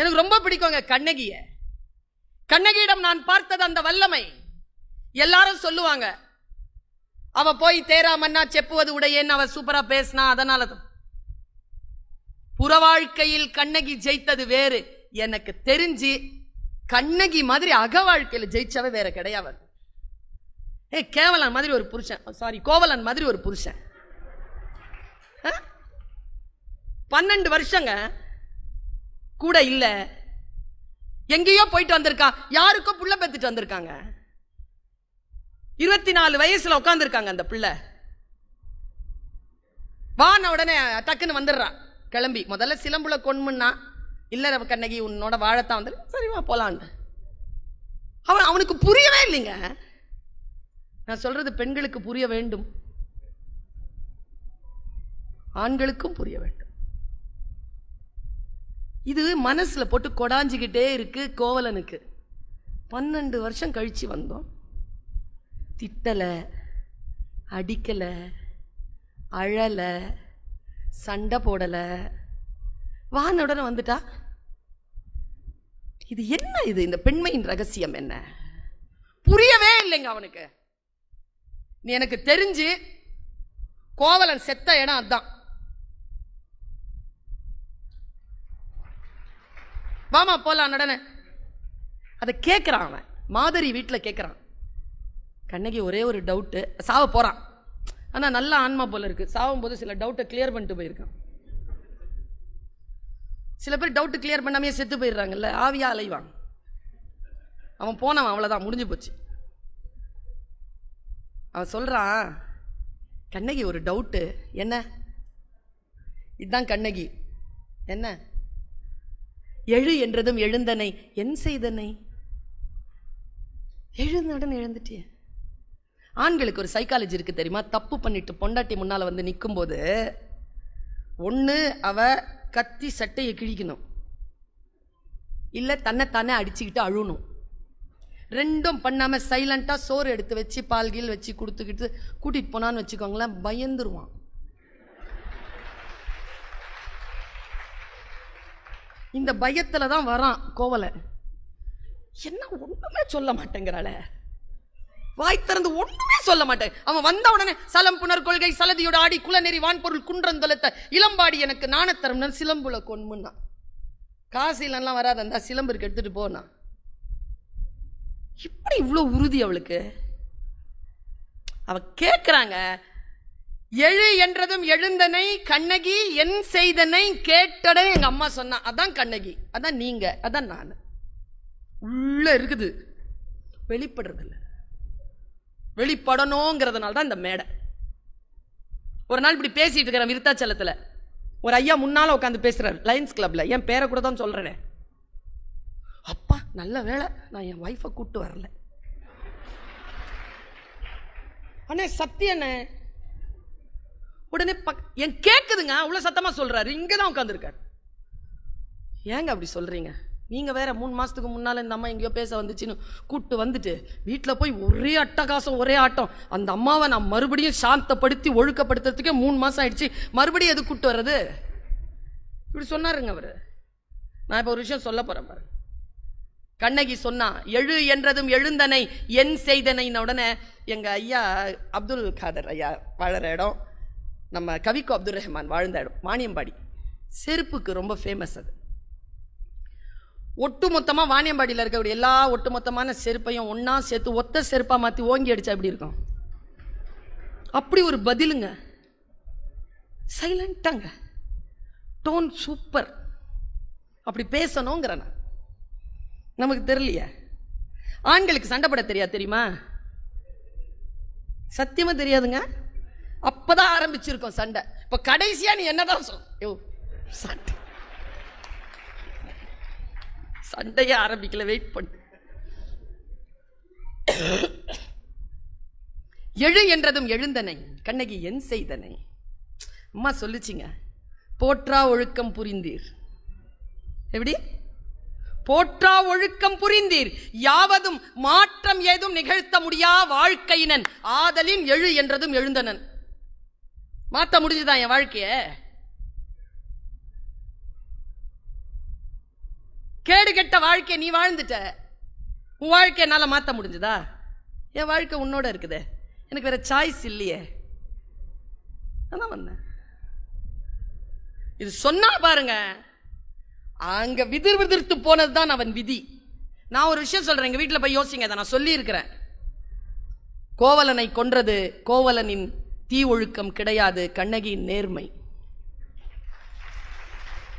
எனக்கு ரொம்ப பிடிக்குங்க கண்ணகிய. கண்ணகியிடம் நான் பார்த்தது அந்த வல்லமை. எல்லாரும் சொல்லுவாங்க, அவ போய் தேராமன்னா செப்புவது உடையேன்னு அவ சூப்பரா பேசினா. அதனால புற வாழ்க்கையில் கண்ணகி ஜெயித்தது வேறு. எனக்கு தெரிஞ்சு கண்ணகி மாதிரி அக வாழ்க்கையில ஜெயிச்சவ வேற கிடையாது. கேவலன் மாதிரி ஒரு புருஷன், கோவலன் மாதிரி ஒரு புருஷன். 12 வருஷங்க கூட இல்ல, எங்கேயோ போயிட்டு வந்திருக்கா. யாருக்கோ புள்ள பெத்துட்டு வந்திருக்காங்க. 24 வயசுல உட்கார்ந்து இருக்காங்க. அந்த பிள்ளை வான உடனே டக்குன்னு வந்துடுறா கிளம்பி. முதல்ல சிலம்புல கொன்முன்னா, இல்ல கண்ணகி உன்னோட வாழத்தான் வந்து, சரிவா போலான்னு. அவனுக்கு புரியவே இல்லைங்க. நான் சொல்றது பெண்களுக்கு புரிய வேண்டும், ஆண்களுக்கும் புரிய வேண்டும். இது மனசுல போட்டு கொடாஞ்சிக்கிட்டே இருக்கு கோவலனுக்கு. 12 வருஷம் கழிச்சு வந்தோம். திட்டல, அடிக்கல, அழல, சண்டை போடல, வானுடன் வந்துட்டா. இது என்ன? இது இந்த பெண்மையின் ரகசியம் என்ன? புரியவே இல்லைங்க அவனுக்கு. நீ எனக்கு தெரிஞ்சு கோவலன் செத்த இடம் அதான். வாமா போலாம் நடன. அதை கேட்கிறான் அவன். மாதரி வீட்டில் கேட்கிறான். கண்ணகி ஒரே ஒரு டவுட்டு, சாவ போறான். ஆனா நல்ல ஆன்மா போல இருக்கு. சாவும் போது சில டவுட்டை கிளியர் பண்ணிட்டு போயிருக்கான். சில பேர் டவுட் கிளியர் பண்ணாமே செத்து போயிடுறாங்கல்ல, ஆவியா அலைவான். அவன் போனவன், அவ்வளவுதான், முடிஞ்சு போச்சு. அவன் சொல்றான், கண்ணகி ஒரு டவுட்டு. என்ன? இதுதான் கண்ணகி. என்ன? எழு என்றதும் எழுந்தனை, என் செய்தனை. எழுந்தவுடன் எழுந்துட்டிய. ஆண்களுக்கு ஒரு சைக்காலஜி இருக்கு தெரியுமா? தப்பு பண்ணிட்டு பொண்டாட்டி முன்னால வந்து நிற்கும் போது ஒண்ணு அவ கத்தி சட்டையை கிழிக்கணும், இல்ல தன்னைத்தானே அடிச்சுக்கிட்டு அழுணும். ரெண்டும் பண்ணாம சைலண்டா சோறு எடுத்து வச்சு பால் கீழ் வச்சு கொடுத்துக்கிட்டு கூட்டிட்டு போனான்னு வச்சுக்கோங்களேன், பயந்துருவான். இந்த பயத்துல தான் வரான் கோவலன். என்ன ஒண்ணுமே சொல்ல மாட்டேங்கிறாள, வாய் திறந்து ஒண்ணுமே சொல்ல மாட்டேன். அவன் வந்த உடனே சலம் புனர் கொள்கை சலதியோட ஆடி குலநெறி வான்பொருள் குன்றந்தொலத்த இளம்பாடி எனக்கு நாணத்தரம் சிலம்புல கொன்முன்னா. காசிலாம் வராது, அந்த சிலம்பு இருக்கு எடுத்துட்டு போனா. இப்படி இவ்வளவு உறுதி அவளுக்கு. அவ கேட்கிறாங்க, எழு என்றதும் எழுந்தனை கண்ணகி என் செய்தனை கேட்டடனே எங்க அம்மா சொன்னா. அதான் கண்ணகி, அதான் நீங்க, அதான் நான். உள்ள இருக்குது, வெளிப்படுறது இல்லை. வெளிப்படணுங்கிறதுனால தான் இந்த மேடை. ஒரு நாள் இப்படி பேசிட்டு இருக்கிறேன் விருத்தாச்சலத்துல. ஒரு ஐயா முன்னால உட்காந்து பேசுறாரு லயன்ஸ் கிளப்ல. என் பேரை கூட தான் சொல்றேன். அப்பா நல்ல வேலை நான் என் வைஃபை கூட்டு வரல. அண்ணே சத்தியண்ணே. உடனே என் கேக்குதுங்க, அவ்வளவு சத்தமா சொல்றாரு. இங்கதான் உட்கார்ந்து இருக்காரு. ஏங்க அப்படி சொல்றீங்க? நீங்க வேற 3 மாசத்துக்கு முன்னால இந்த அம்மா எங்கேயோ பேச வந்துச்சுன்னு கூட்டு வந்துட்டு வீட்டுல போய் ஒரே அட்டகாசம், ஒரே ஆட்டம். அந்த அம்மாவை நான் மறுபடியும் சாந்தப்படுத்தி ஒழுக்கப்படுத்துறதுக்கே 3 மாசம் ஆயிடுச்சு. மறுபடியும் எது கூட்டு வர்றது? இப்படி சொன்னாருங்க அவரு. நான் இப்ப ஒரு விஷயம் சொல்ல போறேன் பாரு. கண்ணகி சொன்னா, எழு என்றதும் எழுந்தனை என் செய்தனை. உடனே எங்க ஐயா அப்துல் காதர் ஐயா வாழற இடம், நம்ம கவிக்கோ அப்துல் ரஹ்மான் வாழ்ந்த இடம் வாணியம்பாடி. செருப்புக்கு ரொம்ப ஃபேமஸ் அது. ஒட்டுமொத்தமா வாணியம்பாடியில் இருக்கக்கூடிய எல்லா ஒட்டுமொத்தமான செருப்பையும் ஒன்னா சேர்த்து ஒத்த செருப்பா மாத்தி ஓங்கி அடிச்சா எப்படி இருக்கும்? அப்படி ஒரு பதிலுங்க. சைலண்டாங்க, டோன் சூப்பர். அப்படி பேசணுங்கிற நமக்கு தெரியலையே. ஆண்களுக்கு சண்டை போட தெரியாது தெரியுமா? சத்தியமா தெரியாதுங்க. அப்பதான் ஆரம்பிச்சிருக்கோம் சண்டை. இப்ப கடைசியா நீ என்னதான் சொல், சண்டை சண்டையே ஆரம்பிக்கல, வெயிட் பண்ணு. எழு என்றதும் எழுந்தனை கண்ணகி என் செய்தனை. அம்மா சொல்லுச்சிங்க, போற்றா ஒழுக்கம் புரிந்தீர். எப்படி? போற்றா ஒழுக்கம் புரிந்தீர், யாவதும் மாற்றம் ஏதும் நிகழ்த்த முடியா வாழ்க்கையினன் ஆதலின் எழு என்றதும் எழுந்தனன். மாற்ற முடிஞ்சுதான் என் வாழ்க்கைய. கேடு கெட்ட வாழ்க்கை நீ வாழ்ந்துட்ட. உன் வாழ்க்கை என்னால மாத்த முடிஞ்சதா? என் வாழ்க்கை உன்னோட இருக்குதே, எனக்கு வேற சாய்ஸ் இல்லையே. அதான் வந்தேன். இது சொன்னா பாருங்க, அங்க விதிர்த்து போனதுதான் அவன் விதி. நான் ஒரு விஷயம் சொல்றேன், எங்க வீட்டுல போய் யோசிங்க. அதை நான் சொல்லி இருக்கிறேன். கோவலனை கொன்றது கோவலனின் தீ ஒழுக்கம் கிடையாது, கண்ணகியின் நேர்மை.